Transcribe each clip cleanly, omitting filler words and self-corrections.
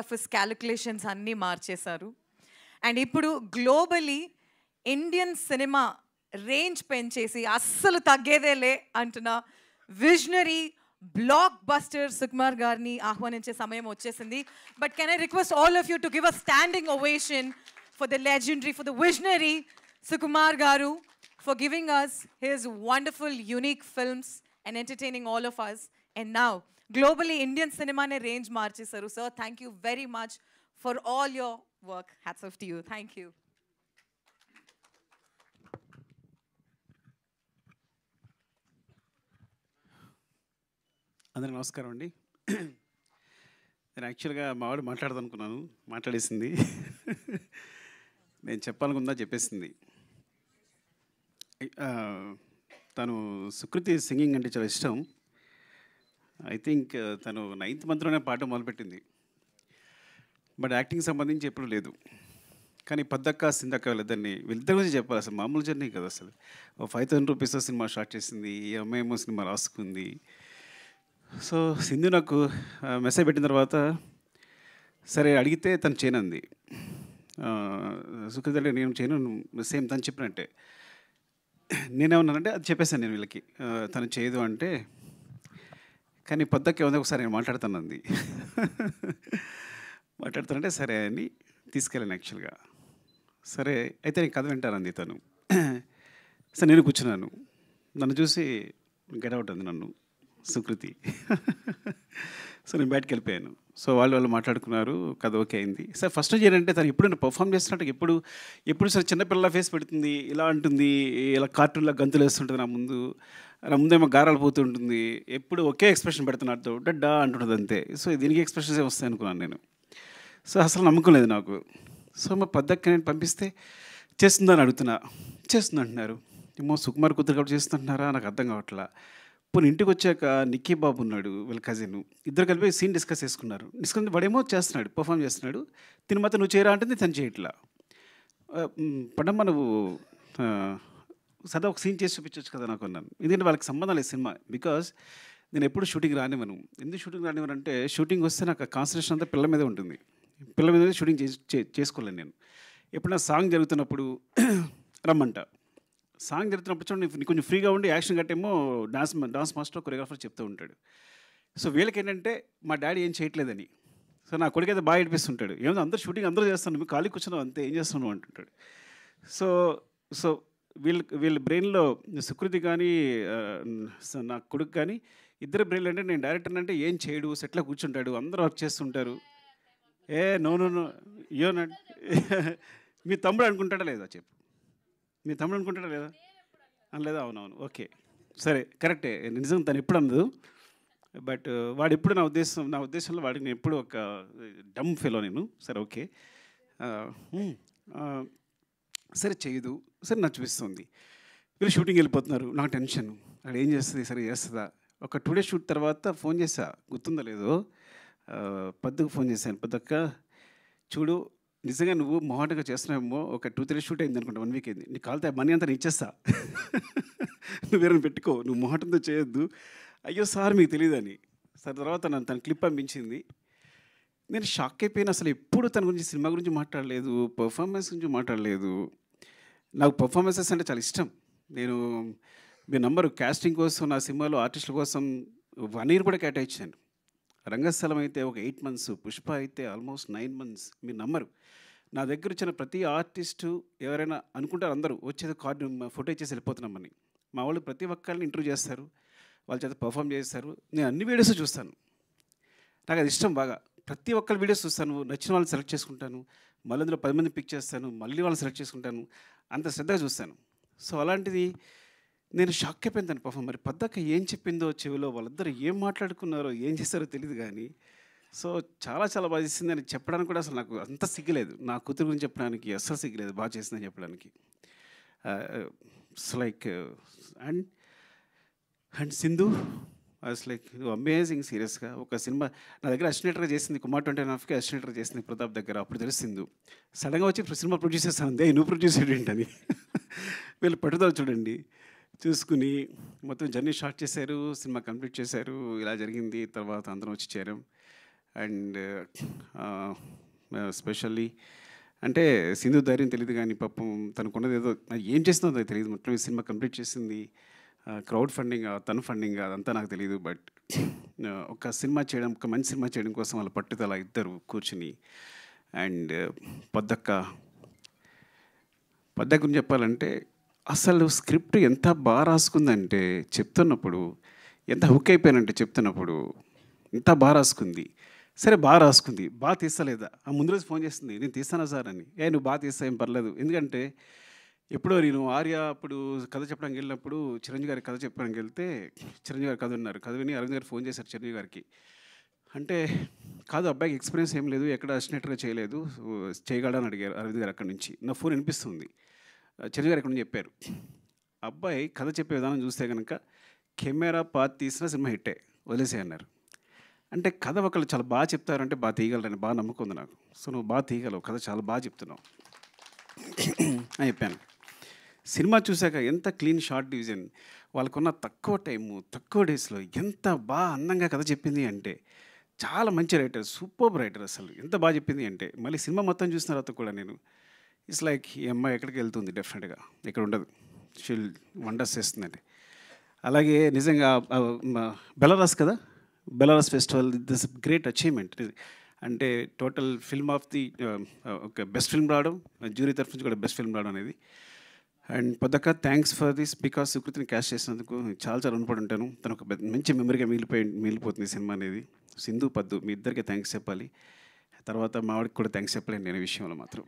Office calculations అన్నీ మార్చేశారు. And ఇప్పుడు గ్లోబలీ ఇండియన్ సినిమా రేంజ్ పెంచేసి అస్సలు తగ్గేదేలే అంటున్న విజనరీ బ్లాక్ బస్టర్ సుకుమార్ గారిని ఆహ్వానించే సమయం వచ్చేసింది. But can I request all of you to give a standing ovation for the legendary, for the visionary Sukumar Garu, for giving us his wonderful, unique films and entertaining all of us. And now, globally, Indian cinema ne range marchesaru. Sir, thank you very much for all your work. Hats off to you. Thank you. అందరికీ నమస్కారం అండి. నేను యాక్చువల్గా మా వాడు మాట్లాడదనుకున్నాను, మాట్లాడేసింది. నేను చెప్పాలనుకుందా చెప్పేసింది. తను సుకృతి సింగింగ్ అంటే చాలా ఇష్టం. ఐ థింక్ తను 9th monthలోనే పాట మొదలుపెట్టింది. బట్ యాక్టింగ్ సంబంధించి ఎప్పుడు లేదు. కానీ పద్దక్క సిందక్క వీళ్ళిద్దరి గురించి చెప్పాలి. అసలు మామూలు జర్నీ కదా. అసలు 5,000 రూపీస్ సినిమా స్టార్ట్ చేసింది, ఈ అమ్మాయేమో సినిమా రాసుకుంది. సో సింధు నాకు మెసేజ్ పెట్టిన తర్వాత సరే అడిగితే తను చేయనంది. సుకృతి అంటే నేను చేయను, సేమ్ తను చెప్పినట్టే. నేనేమన్నానంటే అది చెప్పేశాను నేను వీళ్ళకి, తను చేయదు అంటే. కానీ పొద్దుకే ఉంది ఒకసారి నేను మాట్లాడుతానంది. మాట్లాడుతానంటే సరే అని తీసుకెళ్ళాను యాక్చువల్గా. సరే అయితే నేను కథ వింటానంది తను. సరే నేను కూర్చున్నాను. నన్ను చూసి గెట్ అవుట్ అంది నన్ను సుకృతి. సో నేను బయటకు వెళ్ళిపోయాను. సో వాళ్ళు మాట్లాడుకున్నారు, కథ ఓకే అయింది. సార్ ఫస్ట్ చేయాలంటే తను ఎప్పుడు పర్ఫామ్ చేస్తున్నట్టు ఎప్పుడు సార్ చిన్నపిల్లల ఫేస్ పెడుతుంది, ఇలా అంటుంది, ఇలా కార్టూన్లో గంతులు వేస్తుంటుంది నా ముందేమో గారాలు పోతుంటుంది, ఎప్పుడు ఒకే ఎక్స్ప్రెషన్ పెడుతున్నట్టు డడ్డా అంటుంటుంది అంతే. సో దీనికి ఎక్స్ప్రెషన్స్ వస్తాయి అనుకున్నాను నేను. సో అసలు నమ్మకం లేదు నాకు. సో మా పద్దకి నేను పంపిస్తే చేస్తుందని అడుగుతున్నా, చేస్తుంది అంటున్నారు. ఏమో సుకుమార్ కూతురు కాబట్టి చేస్తుంటున్నారా నాకు అర్థం కావట్లా. పోనీ ఇంటికి వచ్చాక నిక్కీ బాబు ఉన్నాడు, వీళ్ళ కజిన్, ఇద్దరు కలిపి సీన్ డిస్కస్ చేసుకున్నారు. వాడేమో చేస్తున్నాడు, పర్ఫామ్ చేస్తున్నాడు. తిని మాత్రం నువ్వు చేయరా అంటే తను చేయట్లా. పడమ్మ నువ్వు సదా ఒక సీన్ చేసి చూపించవచ్చు కదా నాకు అన్నాను. ఎందుకంటే వాళ్ళకి సంబంధం లేదు సినిమా. బికాజ్ నేను ఎప్పుడు షూటింగ్ రానివ్వను. ఎందుకు షూటింగ్ రానివ్వను అంటే షూటింగ్ వస్తే నాకు కాన్సన్ట్రేషన్ అంతా పిల్లల మీదే ఉంటుంది. పిల్లల మీద షూటింగ్ చేసుకోలేను నేను. ఎప్పుడైనా సాంగ్ జరుగుతున్నప్పుడు రమ్మంట. సాంగ్ జరుగుతున్నప్పుడు చూడండి నీకు కొంచెం ఫ్రీగా ఉండి యాక్షన్ గట్టేమో డాన్స్ మాస్టర్ కొరియోగ్రాఫర్ చెప్తూ ఉంటాడు. సో వీళ్ళకి ఏంటంటే మా డాడీ ఏం చేయట్లేదని. సో నా కొడుకు అయితే బాగా ఏడిపిస్తుంటాడు. ఏమో అందరూ షూటింగ్ అందరూ చేస్తాను, మీకు ఖాళీ కూర్చున్నావు అంతే, ఏం చేస్తున్నావు అంటుంటాడు. సో సో వీళ్ళ బ్రెయిన్లో సుకృతి కానీ నా కొడుకు కానీ ఇద్దరు బ్రెయిన్లో అంటే నేను డైరెక్టర్ అంటే ఏం చేయడు, సెట్లో కూర్చుంటాడు, అందరూ వర్క్ చేస్తుంటారు. నో యోనండి. మీ తమ్ముడు అనుకుంటాడా లేదా చెప్పు, మీ తమ్ముడు అనుకుంటాడా లేదా అనలేదా? అవునవును ఓకే సరే కరెక్టే, నిజంగా తను ఎప్పుడు అనదు. బట్ వాడు ఎప్పుడు నా ఉద్దేశంలో వాడికి నేను ఎప్పుడు ఒక డమ్ ఫెలో నేను. సరే ఓకే సరే చేయదు, సరే నాకు చూపిస్తుంది. వీళ్ళు షూటింగ్ వెళ్ళిపోతున్నారు, నాకు టెన్షన్, అక్కడ ఏం చేస్తుంది, సరే చేస్తుందా. ఒక 2 days షూట్ తర్వాత ఫోన్ చేసా, గుర్తుందో లేదో, పద్దుకు ఫోన్ చేశాను. పద్దక్క చూడు నిజంగా నువ్వు మొహాటంగా చేస్తున్నావేమో, ఒక 2-3 days షూట్ అయింది అనుకుంటా, 1 week అయింది, నీకు కాలితే మనీ అంతా నేను ఇచ్చేస్తా, నువ్వు వేరే పెట్టుకో, నువ్వు మొహాటంతో చేయొద్దు. అయ్యో సార్ మీకు తెలియదని. సార్ తర్వాత తన క్లిప్ పంపించింది. నేను షాక్ అయిపోయిన. అసలు ఎప్పుడు తన గురించి సినిమా గురించి మాట్లాడలేదు, పర్ఫార్మెన్స్ గురించి మాట్లాడలేదు. నాకు పర్ఫార్మెన్సెస్ అంటే చాలా ఇష్టం. నేను మీ నంబరు కాస్టింగ్ కోసం నా సినిమాలో ఆర్టిస్టుల కోసం 1 year కూడా కేటాయించాను. రంగస్థలం అయితే ఒక 8 months, పుష్ప అయితే ఆల్మోస్ట్ 9 months. మీరు నమ్మరు, నా దగ్గర వచ్చిన ప్రతి ఆర్టిస్టు ఎవరైనా అనుకుంటారు అందరూ వచ్చేది కార్డు ఫోటో ఇచ్చేసి వెళ్ళిపోతున్నామని. మా వాళ్ళు ప్రతి ఒక్కరిని ఇంటర్వ్యూ చేస్తారు, వాళ్ళ చేత పర్ఫామ్ చేస్తారు. నేను అన్ని వీడియోస్ చూస్తాను, నాకు అది ఇష్టం బాగా. ప్రతి ఒక్కరి వీడియోస్ చూస్తాను, నచ్చిన వాళ్ళని సెలెక్ట్ చేసుకుంటాను, మళ్ళీ అందులో 10 మంది పిక్ చేస్తాను, మళ్ళీ వాళ్ళని సెలెక్ట్ చేసుకుంటాను, అంత శ్రద్ధగా చూస్తాను. సో అలాంటిది నేను షాక్ అయిపోయింది తను పర్ఫామ్. మరి పద్దక్క ఏం చెప్పిందో చెవిలో, వాళ్ళిద్దరు ఏం మాట్లాడుకున్నారో ఏం చేస్తారో తెలియదు కానీ సో చాలా చాలా బాగా చేసింది అని చెప్పడానికి కూడా అసలు నాకు అంత సిగ్గులేదు. నా కూతురు గురించి చెప్పడానికి అస్సలు సిగ్గులేదు, బాగా చేసిందని చెప్పడానికి. It's like and Sindhu as like amazing. సీరియస్గా ఒక సినిమా నా దగ్గర అసిస్టెంట్గా చేసింది, కుమార్ 29.5కి అసిస్టెంట్గా చేసింది ప్రతాప్ దగ్గర. అప్పుడు తెలిసింది. సడన్గా వచ్చి సినిమా ప్రొడ్యూస్ చేస్తాను, నువ్వు ప్రొడ్యూస్ ఏంటని. వీళ్ళు పట్టుదల చూడండి, చూసుకుని మొత్తం జర్నీ స్టార్ట్ చేశారు, సినిమా కంప్లీట్ చేశారు. ఇలా జరిగింది. తర్వాత అందరం వచ్చి చేరాం. అండ్ స్పెషల్లీ అంటే సింధు ధైర్యం తెలియదు కానీ పాపం తనకున్నది ఏదో ఏం చేస్తుందో నాకు తెలియదు. మొత్తం ఈ సినిమా కంప్లీట్ చేసింది. క్రౌడ్ ఫండింగ్ తను ఫండింగ్ అదంతా నాకు తెలియదు. బట్ ఒక సినిమా చేయడం, ఒక మంచి సినిమా చేయడం కోసం వాళ్ళ పట్టుదల ఇద్దరు కూర్చుని. అండ్ పొద్దక్క గురించి చెప్పాలంటే అసలు స్క్రిప్ట్ ఎంత బాగా రాసుకుందంటే చెప్తున్నప్పుడు, ఎంత హుక్ అయిపోయానంటే చెప్తున్నప్పుడు ఎంత బాగా రాసుకుంది. సరే బాగా రాసుకుంది, బాగా తీస్తలేదా? ముందు రోజు ఫోన్ చేస్తుంది, నేను తీస్తానా సార్ అని. నువ్వు బాగా తీస్తా, ఏం పర్లేదు. ఎందుకంటే ఎప్పుడో నేను ఆర్య అప్పుడు కథ చెప్పడానికి వెళ్ళినప్పుడు చిరంజీవి గారికి కథ చెప్పడానికి వెళ్తే చిరంజీవి గారు కథ ఉన్నారు. కథ విని అరవింద్ గారు ఫోన్ చేశారు చిరంజీవి గారికి. అంటే కాదు, అబ్బాయికి ఎక్స్పీరియన్స్ ఏం లేదు, ఎక్కడ అసినట్టుగా చేయలేదు, చేయగలడని అడిగారు అరవింద్ గారు. అక్కడి నుంచి నా ఫోన్ వినిపిస్తుంది. చిరంజీవి గారు ఇక్కడ నుంచి చెప్పారు, అబ్బాయి కథ చెప్పే విధానం చూస్తే కనుక కెమెరా పాత్ తీసిన సినిమా హిట్టే, వదిలేసే అన్నారు. అంటే కథ ఒకళ్ళు చాలా బాగా చెప్తారంటే బాగా తీయగలరని బాగా నమ్మకం ఉంది నాకు. సో నువ్వు బాగా తీయగలవు, కథ చాలా బాగా చెప్తున్నావు అని చెప్పాను. సినిమా చూశాక ఎంత క్లీన్ షార్ట్ డివిజన్, వాళ్ళకున్న తక్కువ టైము, తక్కువ డేస్లో ఎంత బాగా అందంగా కథ చెప్పింది అంటే చాలా మంచి రైటర్, సూపర్ రైటర్. అసలు ఎంత బాగా చెప్పింది అంటే మళ్ళీ సినిమా మొత్తం చూసిన తర్వాత కూడా నేను ఇట్స్ లైక్ ఈ అమ్మాయి ఎక్కడికి వెళ్తుంది, డెఫినెట్గా ఇక్కడ ఉండదు, షీల్ వండర్స్ చేస్తుందండి. అలాగే నిజంగా బెలారస్ కదా, Belarus festival this great achievement. అంటే టోటల్ ఫిల్మ్ ఆఫ్ ది ఒక బెస్ట్ ఫిల్మ్ రావడం, జ్యూరీ తరఫు నుంచి కూడా బెస్ట్ ఫిల్మ్ రావడం అనేది. అండ్ పొద్దక్క థ్యాంక్స్ ఫర్ దిస్, బికాస్ సుకృతిని క్యాష్ చేసినందుకు చాలా చాలా రుణపడి ఉంటాను. తను ఒక మంచి మెమరీగా మిగిలిపోతుంది సినిమా అనేది. సింధు పద్దు మీ ఇద్దరికి థ్యాంక్స్ చెప్పాలి. తర్వాత మా వాడికి కూడా థ్యాంక్స్ చెప్పలేను నేను ఈ విషయంలో మాత్రం.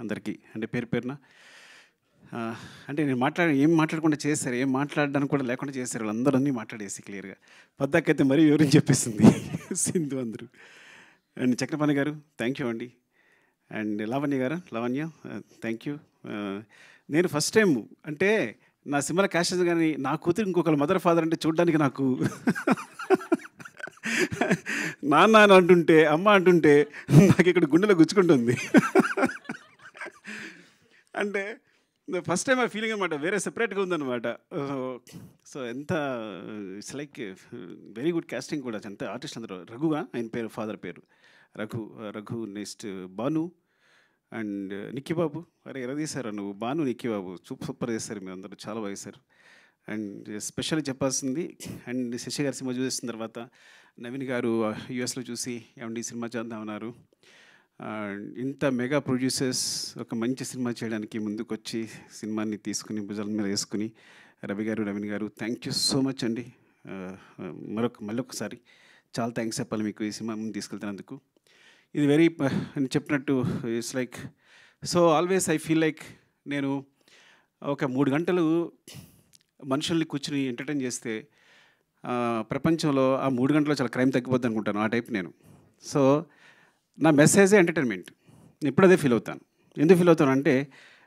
అందరికీ అంటే పేరు పేరున అంటే నేను ఏం మాట్లాడకుండా చేశారు, ఏం మాట్లాడడానికి కూడా లేకుండా చేశారు, వాళ్ళందరూ అన్నీ మాట్లాడేసి క్లియర్గా. పొద్దక్కైతే మరీ వివరించి చెప్పేసింది సింధు అందరూ. అండ్ చక్రపాణి గారు థ్యాంక్ యూ అండి. And Lavanya thank you. నేను ఫస్ట్ టైం అంటే నా సినిమాలో క్యాష్ కానీ నా కూతురు ఇంకొకరు మదర్ ఫాదర్ అంటే చూడడానికి నాకు నాన్న అని అంటుంటే, అమ్మ అంటుంటే నాకు ఇక్కడ గుండెలో గుచ్చుకుంటుంది. అంటే ఫస్ట్ టైం ఆ ఫీలింగ్ అనమాట, వేరే సెపరేట్గా ఉందన్నమాట. సో ఎంత it's like very good casting కూడా. ఎంత ఆర్టిస్ట్ అందరూ. రఘుగా ఆయన పేరు, ఫాదర్ పేరు రఘు. Next Bhanu and Nikkibabu. అరే ఎలా తీశారు నువ్వు, భాను నిక్కిబాబు సూపర్ చేస్తారు మీరు అందరూ, చాలా బాగా చేశారు. అండ్ స్పెషల్ చెప్పాల్సింది, అండ్ శశి గారి సినిమా చూసిన తర్వాత నవీన్ గారు యూఎస్లో చూసి ఏమండి ఈ సినిమా చేద్దామన్నారు. ఇంత మెగా ప్రొడ్యూసర్స్ ఒక మంచి సినిమా చేయడానికి ముందుకొచ్చి సినిమాని తీసుకుని భుజాల మీద వేసుకుని రవి గారు, నవీన్ గారు థ్యాంక్ యూ సో మచ్ అండి. మళ్ళొకసారి చాలా థ్యాంక్స్ చెప్పాలి మీకు ఈ సినిమా ముందు తీసుకెళ్తున్నందుకు. ఇది వెరీ నేను చెప్పినట్టు it's like so always I feel like నేను ఒక 3 గంటలు మనుషుల్ని కూర్చుని ఎంటర్టైన్ చేస్తే ప్రపంచంలో ఆ 3 గంటల్లో చాలా క్రైమ్ తగ్గిపోద్ది అనుకుంటాను. ఆ టైప్ నేను. సో నా మెసేజే ఎంటర్టైన్మెంట్. నేను ఇప్పుడు అదే ఫీల్ అవుతాను. ఎందుకు ఫీల్ అవుతాను అంటే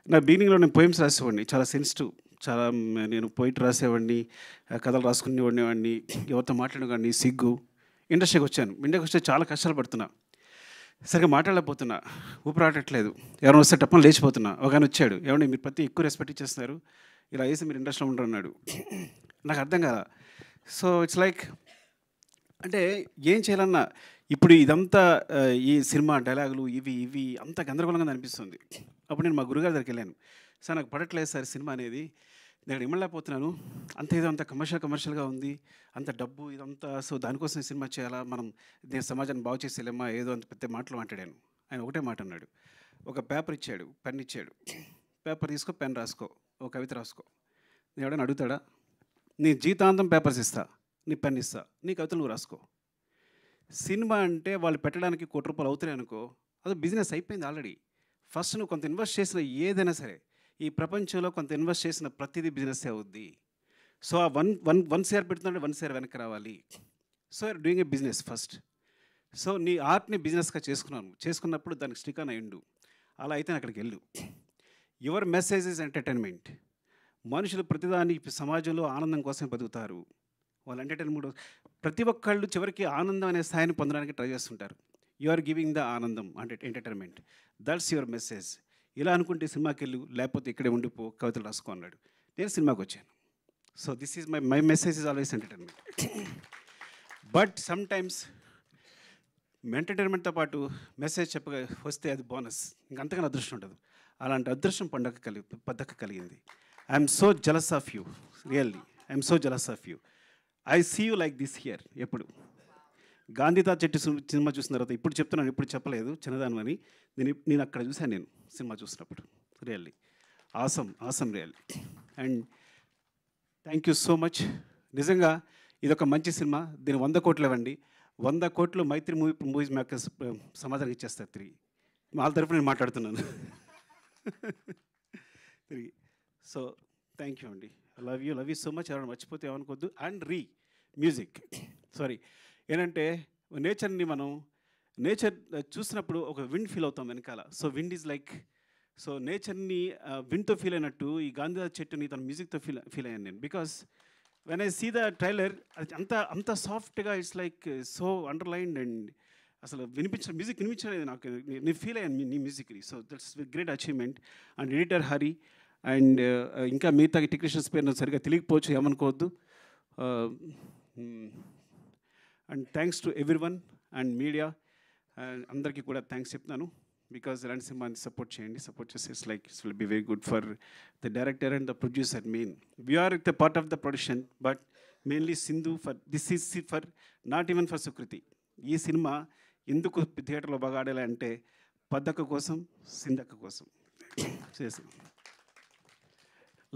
నా బిగినింగ్లో నేను పోయిమ్స్ రాసేవాడిని, చాలా సెన్సిటివ్, చాలా నేను పోయిట్ రాసేవాడిని, కథలు రాసుకునేవాడిని, ఎవరితో మాట్లాడేవాడిని, సిగ్గు. ఇండస్ట్రీకి వచ్చాను. ఇండస్ట్రీకి వస్తే చాలా కష్టాలు పడుతున్నా, సరిగ్గా మాట్లాడలేకపోతున్నా, ఊపిరాడట్లేదు, ఎవరైనా వస్తే టప్పని లేచిపోతున్నా. ఒక ఆయన వచ్చాడు, ఏమంటే మీరు ప్రతి ఎక్కువ రెస్పెక్ట్ ఇచ్చేస్తున్నారు, ఇలా వేసి మీరు ఇండస్ట్రీలో ఉండరు అన్నాడు. నాకు అర్థం కాదా. సో ఇట్స్ లైక్ అంటే ఏం చేయాలన్నా ఇప్పుడు ఇదంతా ఈ సినిమా డైలాగులు ఇవి అంత గందరగోళంగా అనిపిస్తుంది. అప్పుడు నేను మా గురుగారి దగ్గరికి వెళ్ళాను. సార్ నాకు పడట్లేదు సార్ సినిమా అనేది, నేను ఇమ్మలేకపోతున్నాను, అంత ఏదో అంత కమర్షియల్గా ఉంది, అంత డబ్బు ఇదంతా, సో దానికోసం సినిమా చేయాలా, మనం నేను సమాజాన్ని బాగు చేసేలేమా, ఏదో అంత పెద్ద మాటలు మాట్లాడాను. ఆయన ఒకటే మాట అన్నాడు, ఒక పేపర్ ఇచ్చాడు, పెన్ ఇచ్చాడు, పేపర్ తీసుకో, పెన్ రాసుకో, ఒక కవిత రాసుకో. నేను ఎవడైనా అడుగుతాడా? నీ జీవితాంతం పేపర్స్ ఇస్తా, నీ పెన్ ఇస్తా, నీ కవితలు నువ్వు రాసుకో. సినిమా అంటే వాళ్ళు పెట్టడానికి ₹1,00,00,000 అవుతున్నాయి అనుకో, అది బిజినెస్ అయిపోయింది ఆల్రెడీ. ఫస్ట్ నువ్వు కొంత ఇన్వెస్ట్ చేసిన ఏదైనా సరే ఈ ప్రపంచంలో కొంత ఇన్వెస్ట్ చేసిన ప్రతిదీ బిజినెస్ అవుద్ది. సో ఆ వన్ షేర్ పెడుతుందంటే 1 షేర్ వెనక్కి రావాలి. So you're doing a business first. So నీ ఆర్ట్ని బిజినెస్గా చేసుకున్నప్పుడు దానికి స్టిక్ అని అయ్యిండు. అలా అయితే అక్కడికి వెళ్ళు. Your message is entertainment. మనుషులు ప్రతిదాని సమాజంలో ఆనందం కోసం బతుకుతారు. వాళ్ళు ఎంటర్టైన్మెంట్ ప్రతి ఒక్కళ్ళు చివరికి ఆనందం అనే స్థాయిని పొందడానికి ట్రై చేస్తుంటారు. యు ఆర్ గివింగ్ ద ఆనందం అంటే ఎంటర్టైన్మెంట్. That's your message. ఇలా అనుకుంటే సినిమాకి వెళ్ళు, లేకపోతే ఇక్కడే ఉండిపో, కవితలు రాసుకో అన్నాడు. నేను సినిమాకి వచ్చాను. So this is my message is always entertainment. But sometimes ఎంటర్టైన్మెంట్తో పాటు మెసేజ్ చెప్పగా వస్తే అది బోనస్. ఇంకంతకన్నా అదృష్టం ఉండదు. అలాంటి అదృష్టం పద్దక కలిగింది. I'm so jealous of you, really I'm so jealous of you. I see you like this here. ఎప్పుడు గాంధీతా చెట్టు సినిమా చూసిన తర్వాత ఇప్పుడు చెప్తున్నాను, ఇప్పుడు చెప్పలేదు చిన్నదాని అని. నేను అక్కడ చూశాను, నేను సినిమా చూసినప్పుడు. Really awesome really. And thank you so much. నిజంగా ఇదొక మంచి సినిమా. దీని 100 కోట్లు ఇవ్వండి. 100 కోట్లు మైత్రి మూవీస్ మేకర్స్ సమాధానం ఇచ్చేస్తారు తిరిగి. వాళ్ళ తరఫున నేను మాట్లాడుతున్నాను తిరిగి. సో థ్యాంక్ యూ అండి. Love you so much. ఎవరైనా మర్చిపోతే ఏమనుకోవద్దు. అండ్ మ్యూజిక్ సారీ ఏంటంటే నేచర్ని మనం చూసినప్పుడు ఒక విండ్ ఫీల్ అవుతాం వెనకాల. So wind is like, so నేచర్ని విండ్తో ఫీల్ అయినట్టు ఈ గాంధీ చెట్టుని తన మ్యూజిక్తో ఫీల్ అయ్యాను నేను. Because when I see the trailer, అది అంత సాఫ్ట్గా it's like so underlined. And అసలు మ్యూజిక్ వినిపించలేదు నాకు. నేను ఫీల్ అయ్యాను నీ మ్యూజిక్ని. So that's great achievement. And editor Hari and ఇంకా మిగతా టెక్నీషియన్స్ పేరు నాకు సరిగ్గా తెలియకపోవచ్చు, ఏమనుకోవద్దు. And thanks to everyone and media అందరికీ కూడా థ్యాంక్స్ చెప్తున్నాను. బికాజ్ ఇలాంటి సినిమాని సపోర్ట్ చేయండి. సపోర్ట్ చేస్తే it's like it's will be very good for the director and the producer. Main we are the part of the production, but mainly Sindhu for this is for not even for Sukriti. ఈ సినిమా ఎందుకు థియేటర్లో బాగా ఆడాలి అంటే పద్దక్క కోసం, సింధక్క కోసం చేసాం.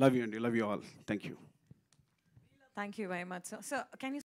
లవ్ యూ అండి. Love you all. Thank you. Thank you very much, sir. Sir, can you